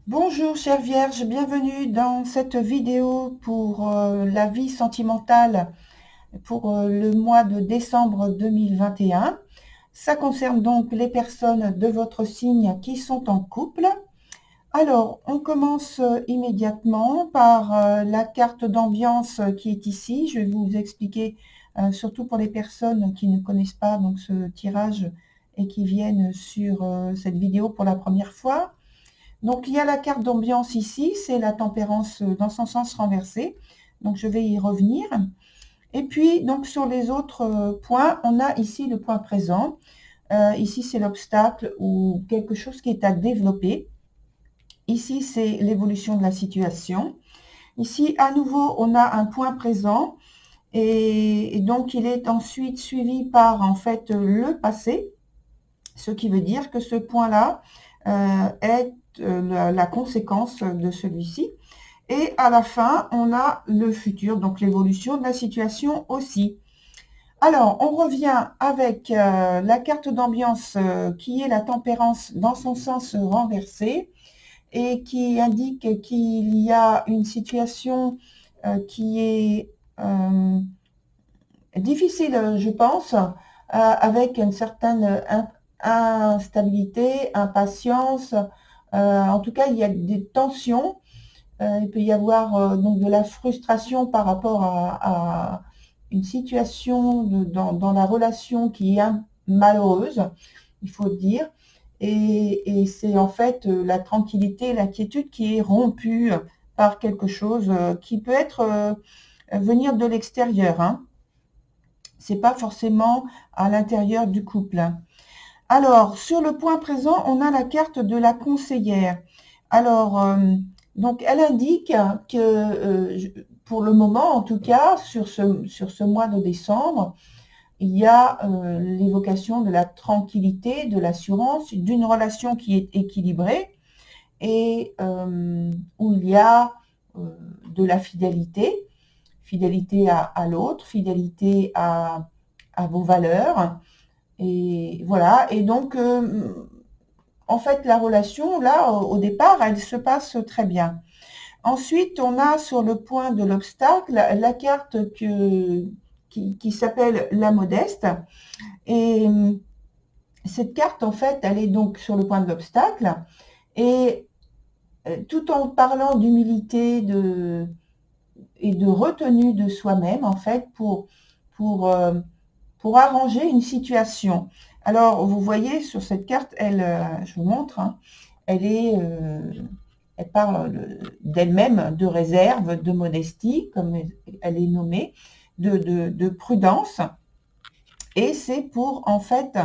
Bonjour chère Vierge, bienvenue dans cette vidéo pour la vie sentimentale pour le mois de décembre 2021. Ça concerne donc les personnes de votre signe qui sont en couple. Alors, on commence immédiatement par la carte d'ambiance qui est ici. Je vais vous expliquer, surtout pour les personnes qui ne connaissent pas donc, ce tirage et qui viennent sur cette vidéo pour la première fois. Donc, il y a la carte d'ambiance ici, c'est la tempérance dans son sens renversé. Donc, je vais y revenir. Et puis, donc, sur les autres points, on a ici le point présent. Ici, c'est l'obstacle ou quelque chose qui est à développer. Ici, c'est l'évolution de la situation. Ici, à nouveau, on a un point présent. Et donc, il est ensuite suivi par, en fait, le passé. Ce qui veut dire que ce point-là est la conséquence de celui-ci. Et à la fin, on a le futur, donc l'évolution de la situation aussi. Alors, on revient avec la carte d'ambiance qui est la tempérance dans son sens renversé et qui indique qu'il y a une situation qui est difficile, je pense, avec une certaine instabilité, impatience. En tout cas, il y a des tensions. Il peut y avoir donc de la frustration par rapport à une situation dans la relation qui est malheureuse, il faut dire. Et c'est en fait la tranquillité, la quiétude qui est rompue par quelque chose qui peut être venir de l'extérieur, hein. C'est pas forcément à l'intérieur du couple. Alors, sur le point présent, on a la carte de la conseillère. Alors, donc, elle indique que, pour le moment, en tout cas, sur ce mois de décembre, il y a l'évocation de la tranquillité, de l'assurance, d'une relation qui est équilibrée et où il y a de la fidélité, fidélité à l'autre, fidélité à vos valeurs. Et voilà, et donc, en fait, la relation, là, au départ, elle se passe très bien. Ensuite, on a sur le point de l'obstacle la carte qui s'appelle la modeste. Et cette carte, en fait, elle est donc sur le point de l'obstacle. Et tout en parlant d'humilité et de retenue de soi-même, en fait, pour arranger une situation. Alors, vous voyez sur cette carte, je vous montre, hein, elle parle d'elle-même, de réserve, de modestie, comme elle est nommée, de prudence. Et c'est pour, en fait,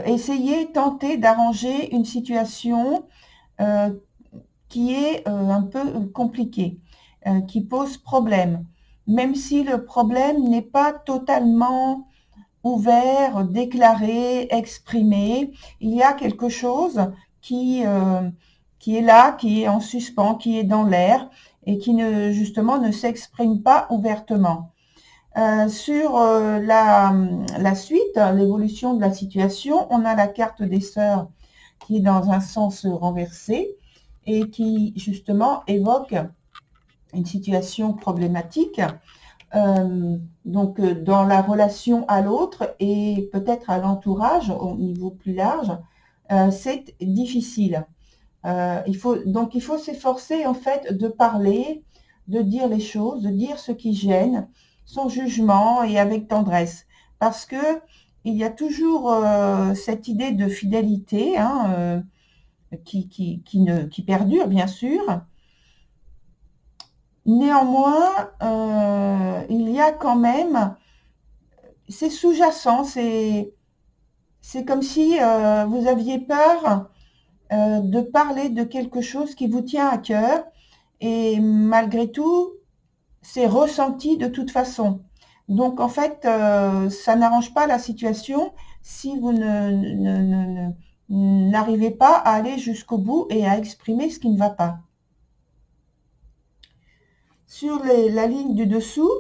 essayer, tenter d'arranger une situation qui est un peu compliquée, qui pose problème. Même si le problème n'est pas totalement ouvert, déclaré, exprimé, il y a quelque chose qui est là, qui est en suspens, qui est dans l'air et qui justement ne s'exprime pas ouvertement. Sur la suite, l'évolution de la situation, on a la carte des sœurs qui est dans un sens renversé et qui justement évoque une situation problématique. Donc, dans la relation à l'autre et peut-être à l'entourage au niveau plus large, c'est difficile. Il faut s'efforcer en fait de parler, de dire les choses, de dire ce qui gêne, sans jugement et avec tendresse. Parce que il y a toujours cette idée de fidélité, hein, qui perdure bien sûr. Néanmoins, il y a quand même, c'est sous-jacent, c'est comme si vous aviez peur de parler de quelque chose qui vous tient à cœur et malgré tout, c'est ressenti de toute façon. Donc en fait, ça n'arrange pas la situation si vous n'arrivez pas à aller jusqu'au bout et à exprimer ce qui ne va pas. Sur la ligne du dessous,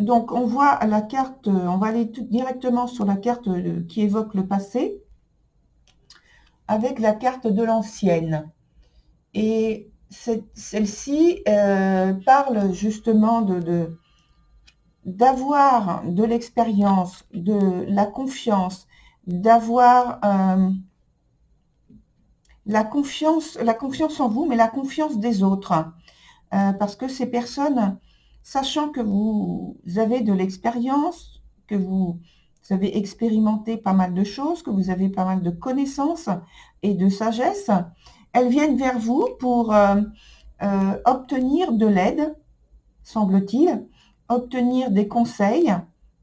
donc on voit la carte, on va aller directement sur la carte qui évoque le passé, avec la carte de l'ancienne. Et celle-ci parle justement d'avoir de l'expérience, de la confiance, d'avoir la confiance en vous, mais la confiance des autres. Parce que ces personnes, sachant que vous avez de l'expérience, que vous avez expérimenté pas mal de choses, que vous avez pas mal de connaissances et de sagesse, elles viennent vers vous pour obtenir de l'aide, semble-t-il, obtenir des conseils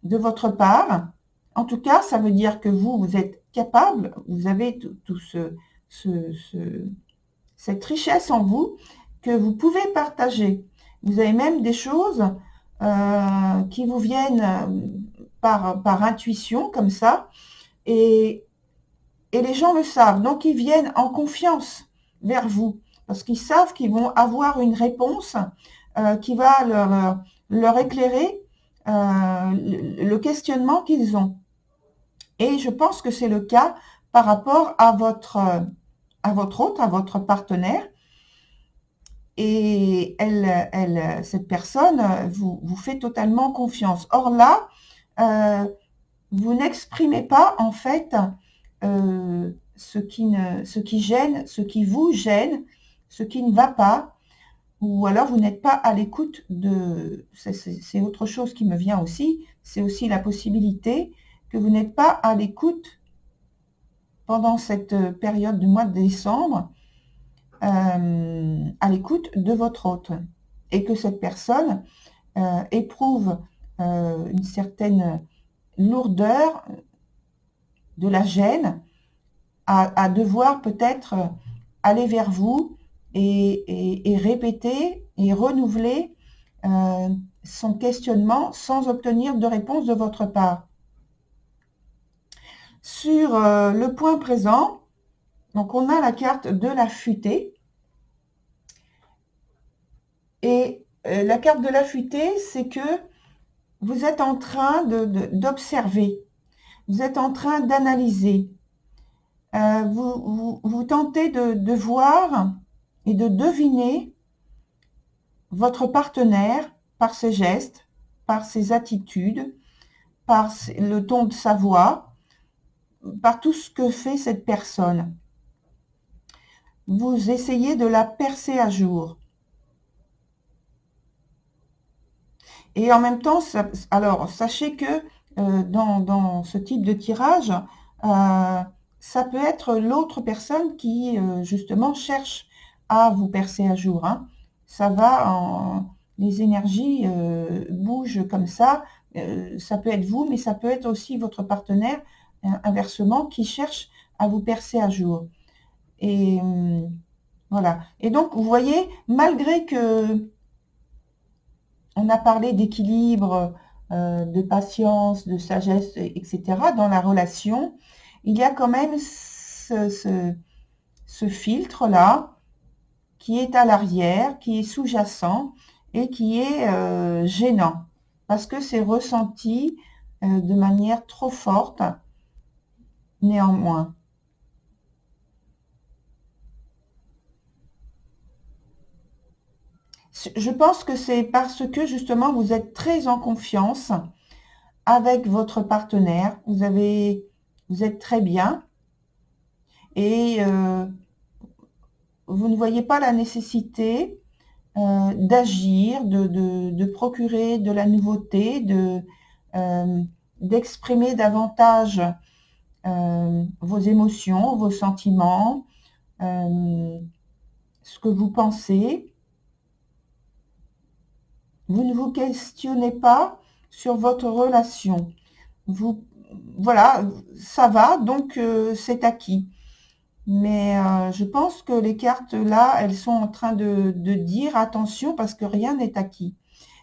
de votre part. En tout cas, ça veut dire que vous êtes capable, vous avez tout cette richesse en vous que vous pouvez partager. Vous avez même des choses qui vous viennent par intuition, comme ça, et les gens le savent. Donc, ils viennent en confiance vers vous, parce qu'ils savent qu'ils vont avoir une réponse qui va leur éclairer le questionnement qu'ils ont. Et je pense que c'est le cas par rapport à votre hôte, à votre partenaire. Et cette personne vous fait totalement confiance. Or là, vous n'exprimez pas en fait ce qui gêne, ce qui vous gêne, ce qui ne va pas, ou alors vous n'êtes pas à l'écoute de... C'est autre chose qui me vient aussi, c'est aussi la possibilité que vous n'êtes pas à l'écoute pendant cette période du mois de décembre, à l'écoute de votre hôte, et que cette personne éprouve une certaine lourdeur, de la gêne, à devoir peut-être aller vers vous et répéter et renouveler son questionnement sans obtenir de réponse de votre part. Sur le point présent, donc on a la carte de la futée. Et la carte de la futée, c'est que vous êtes en train d'observer, vous êtes en train d'analyser, vous tentez de voir et de deviner votre partenaire par ses gestes, par ses attitudes, par le ton de sa voix, par tout ce que fait cette personne. Vous essayez de la percer à jour. Et en même temps, alors sachez que dans ce type de tirage, ça peut être l'autre personne qui justement cherche à vous percer à jour. Hein. Ça va, les énergies bougent comme ça. Ça peut être vous, mais ça peut être aussi votre partenaire, inversement, qui cherche à vous percer à jour. Et voilà. Et donc, vous voyez, malgré que on a parlé d'équilibre, de patience, de sagesse, etc. dans la relation, il y a quand même ce filtre-là qui est à l'arrière, qui est sous-jacent et qui est gênant parce que c'est ressenti de manière trop forte néanmoins. Je pense que c'est parce que justement vous êtes très en confiance avec votre partenaire, vous êtes très bien et vous ne voyez pas la nécessité d'agir, de procurer de la nouveauté, d'exprimer davantage vos émotions, vos sentiments, ce que vous pensez. Vous ne vous questionnez pas sur votre relation. Voilà, ça va, donc c'est acquis. Mais je pense que les cartes là, elles sont en train de dire attention parce que rien n'est acquis.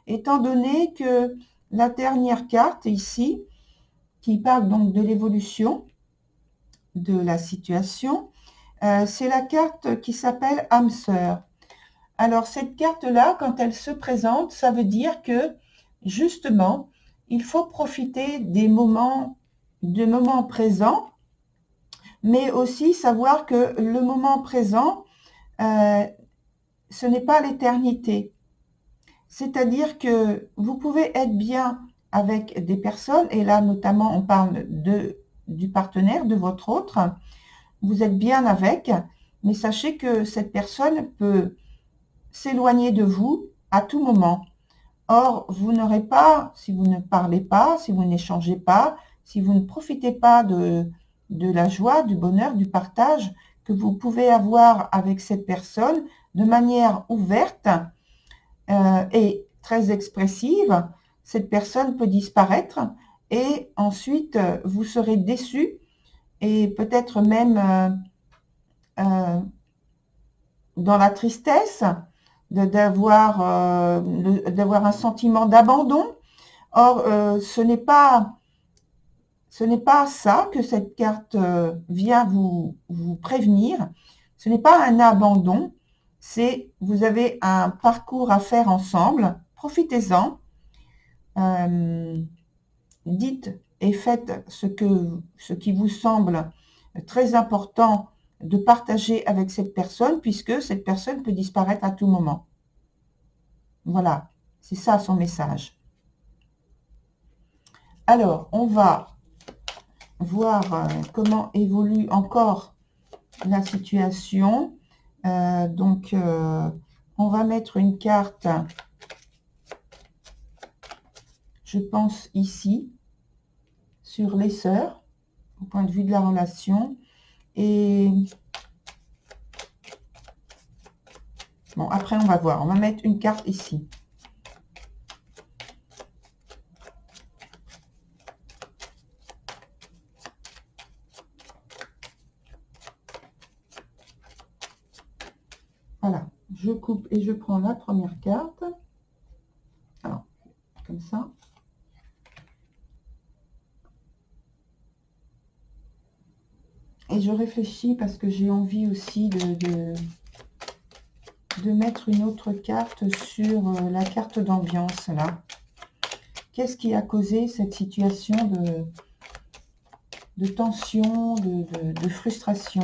Étant donné que la dernière carte ici, qui parle donc de l'évolution de la situation, c'est la carte qui s'appelle âme sœur. Alors cette carte-là, quand elle se présente, ça veut dire que justement, il faut profiter des moments présents, mais aussi savoir que le moment présent ce n'est pas l'éternité. C'est-à-dire que vous pouvez être bien avec des personnes, et là notamment on parle du partenaire, de votre autre, vous êtes bien avec, mais sachez que cette personne peut s'éloigner de vous à tout moment. Or, vous n'aurez pas, si vous ne parlez pas, si vous n'échangez pas, si vous ne profitez pas de la joie, du bonheur, du partage que vous pouvez avoir avec cette personne de manière ouverte et très expressive, cette personne peut disparaître et ensuite vous serez déçu et peut-être même dans la tristesse d'avoir un sentiment d'abandon. Or, ce n'est pas ça que cette carte vient vous prévenir. Ce n'est pas un abandon, c'est vous avez un parcours à faire ensemble. Profitez-en. Dites et faites ce qui vous semble très important de partager avec cette personne, puisque cette personne peut disparaître à tout moment. Voilà, c'est ça son message. Alors, on va voir comment évolue encore la situation. Donc, on va mettre une carte, je pense ici, sur les sœurs, au point de vue de la relation. Et bon, après, on va voir. On va mettre une carte ici. Voilà, je coupe et je prends la première carte. Alors, comme ça. Et je réfléchis parce que j'ai envie aussi de mettre une autre carte sur la carte d'ambiance, là. Qu'est-ce qui a causé cette situation de tension, de frustration?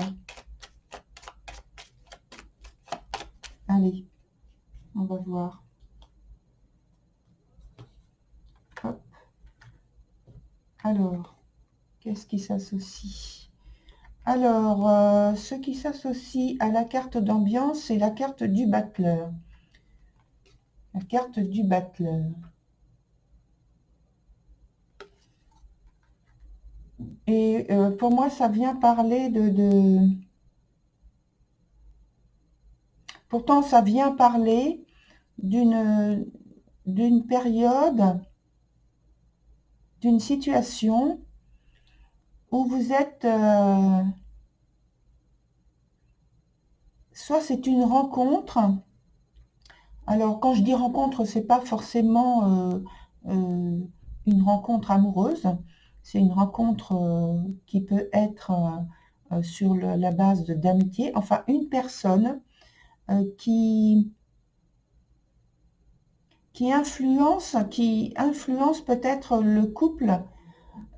Allez, on va voir. Hop. Alors, qu'est-ce qui s'associe? Alors, ce qui s'associe à la carte d'ambiance, c'est la carte du battleur. La carte du battleur. Et pour moi, ça vient parler Pourtant, ça vient parler d'une période, d'une situation où vous êtes... soit c'est une rencontre. Alors, quand je dis rencontre, c'est pas forcément une rencontre amoureuse. C'est une rencontre qui peut être sur la base d'amitié. Enfin, une personne qui influence peut-être le couple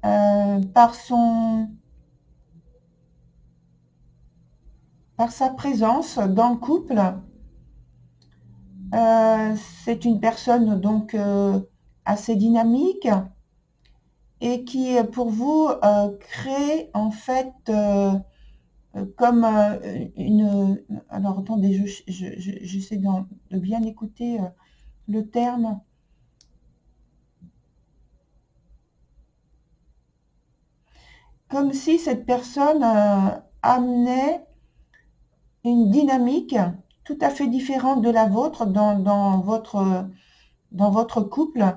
par sa présence dans le couple. C'est une personne donc assez dynamique et qui, pour vous, crée en fait comme une... Alors, attendez, j'essaie de bien écouter le terme. Comme si cette personne amenait une dynamique tout à fait différente de la vôtre dans votre couple,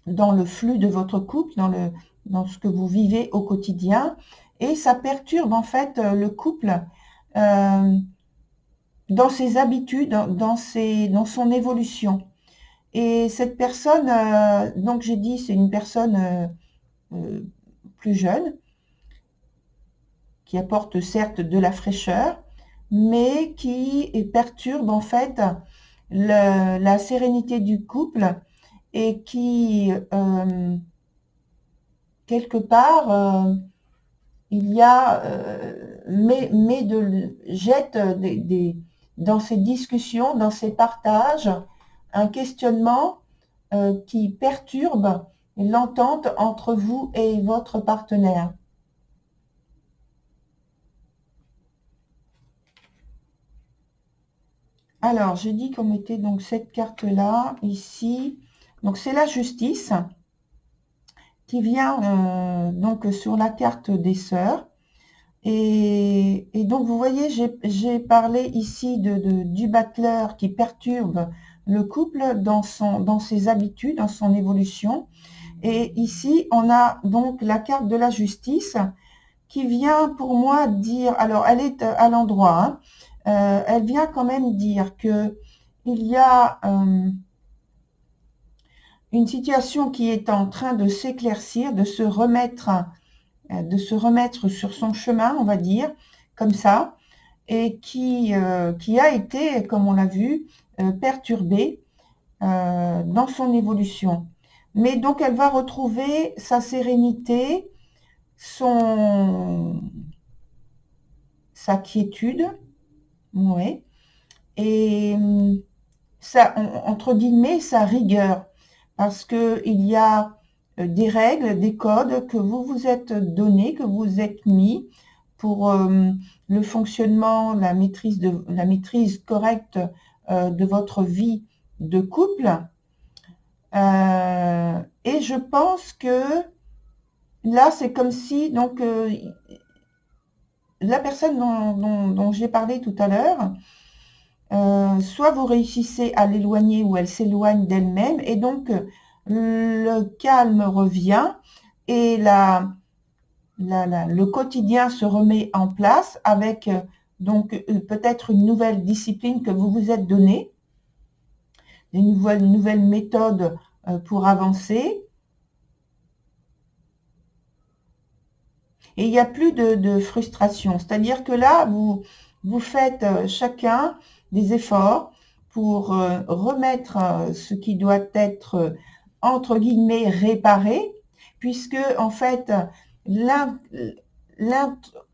dans le flux de votre couple, dans ce que vous vivez au quotidien. Et ça perturbe en fait le couple dans ses habitudes, dans son évolution. Et cette personne, donc j'ai dit, c'est une personne plus jeune, qui apporte certes de la fraîcheur, mais qui perturbe en fait la sérénité du couple et qui, quelque part, il y a, jette dans ces discussions, dans ces partages, un questionnement qui perturbe l'entente entre vous et votre partenaire. Alors, j'ai dit qu'on mettait donc cette carte-là, ici. Donc, c'est la justice qui vient donc sur la carte des sœurs. Et donc, vous voyez, j'ai parlé ici du battleur qui perturbe le couple dans ses habitudes, dans son évolution. Et ici, on a donc la carte de la justice qui vient pour moi dire, alors elle est à l'endroit, hein, elle vient quand même dire que il y a une situation qui est en train de s'éclaircir, de se remettre sur son chemin, on va dire, comme ça, et qui a été, comme on l'a vu, perturbée dans son évolution. Mais donc, elle va retrouver sa sérénité, sa quiétude, ouais, et ça, entre guillemets, sa rigueur, parce qu'il y a des règles, des codes que vous vous êtes donnés, que vous êtes mis pour le fonctionnement, la maîtrise correcte de votre vie de couple. Et je pense que là, c'est comme si donc la personne dont j'ai parlé tout à l'heure, soit vous réussissez à l'éloigner ou elle s'éloigne d'elle-même et donc le calme revient et le quotidien se remet en place avec donc peut-être une nouvelle discipline que vous vous êtes donnée, une nouvelle méthode pour avancer. Et il n'y a plus de frustration. C'est-à-dire que là, vous faites chacun des efforts pour remettre ce qui doit être, entre guillemets, réparé, puisque, en fait,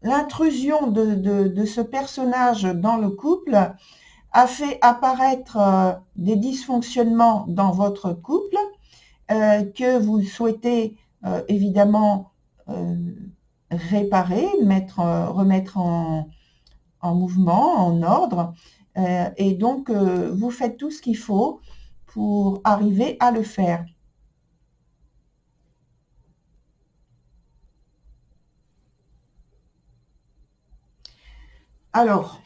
l'intrusion de ce personnage dans le couple a fait apparaître des dysfonctionnements dans votre couple que vous souhaitez évidemment réparer, remettre en mouvement, en ordre. Et donc, vous faites tout ce qu'il faut pour arriver à le faire. Alors,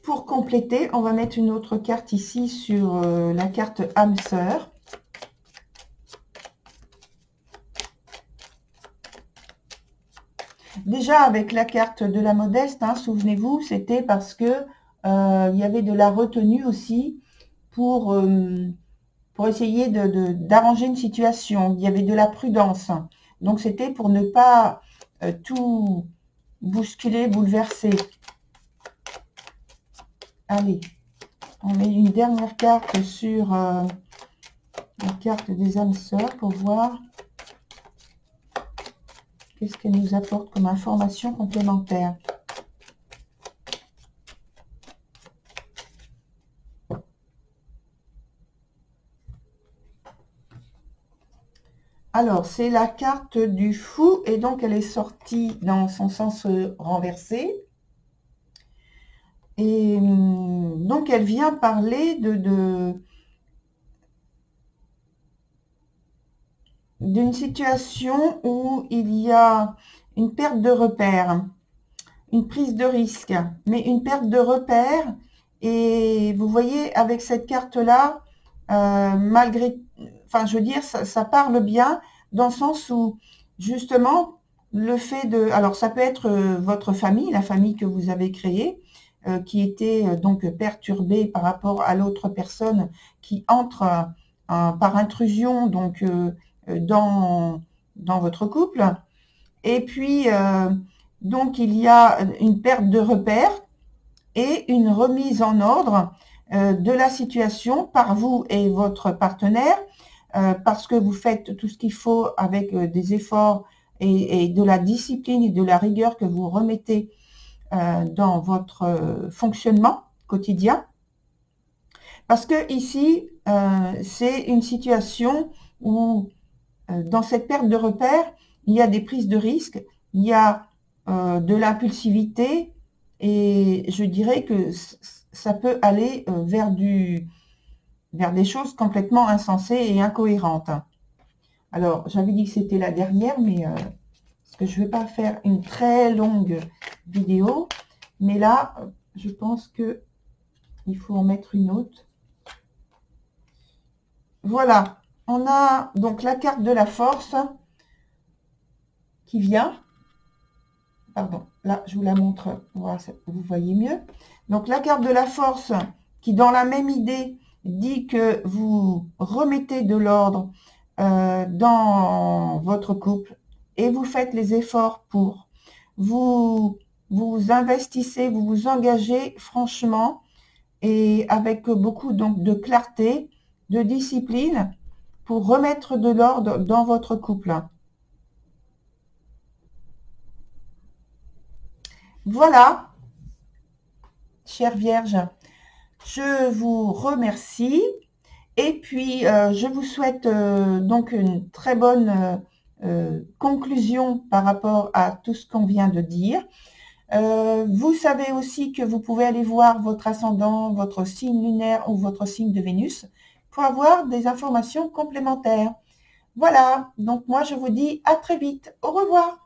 pour compléter, on va mettre une autre carte ici sur la carte âme sœur. Déjà, avec la carte de la modeste, hein, souvenez-vous, c'était parce que il y avait de la retenue aussi pour essayer d'arranger une situation. Il y avait de la prudence. Donc, c'était pour ne pas tout bousculer, bouleverser. Allez, on met une dernière carte sur la carte des âmes sœurs pour voir qu'est-ce qu'elle nous apporte comme information complémentaire. Alors, c'est la carte du fou et donc elle est sortie dans son sens renversé. Et donc, elle vient parler d'une situation où il y a une perte de repère, une prise de risque, mais une perte de repère. Et vous voyez, avec cette carte-là, malgré, enfin, je veux dire, ça parle bien dans le sens où, justement, le fait de, alors ça peut être votre famille, la famille que vous avez créée, qui était donc perturbée par rapport à l'autre personne qui entre par intrusion donc dans votre couple. Et puis, donc, il y a une perte de repère et une remise en ordre de la situation par vous et votre partenaire, parce que vous faites tout ce qu'il faut avec des efforts et de la discipline et de la rigueur que vous remettez dans votre fonctionnement quotidien. Parce que ici, c'est une situation où, dans cette perte de repère, il y a des prises de risques, il y a de l'impulsivité, et je dirais que ça peut aller vers des choses complètement insensées et incohérentes. Alors, j'avais dit que c'était la dernière, mais parce que je ne vais pas faire une très longue vidéo, mais là, je pense que il faut en mettre une autre. Voilà, on a donc la carte de la force qui vient. Pardon, là, je vous la montre, voilà, vous voyez mieux. Donc, la carte de la force qui, dans la même idée, dit que vous remettez de l'ordre dans votre couple et vous faites les efforts pour vous investissez, vous vous engagez franchement et avec beaucoup donc de clarté, de discipline pour remettre de l'ordre dans votre couple. Voilà, chère Vierge, je vous remercie et puis je vous souhaite donc une très bonne conclusion par rapport à tout ce qu'on vient de dire. Vous savez aussi que vous pouvez aller voir votre ascendant, votre signe lunaire ou votre signe de Vénus pour avoir des informations complémentaires. Voilà, donc moi je vous dis à très vite. Au revoir.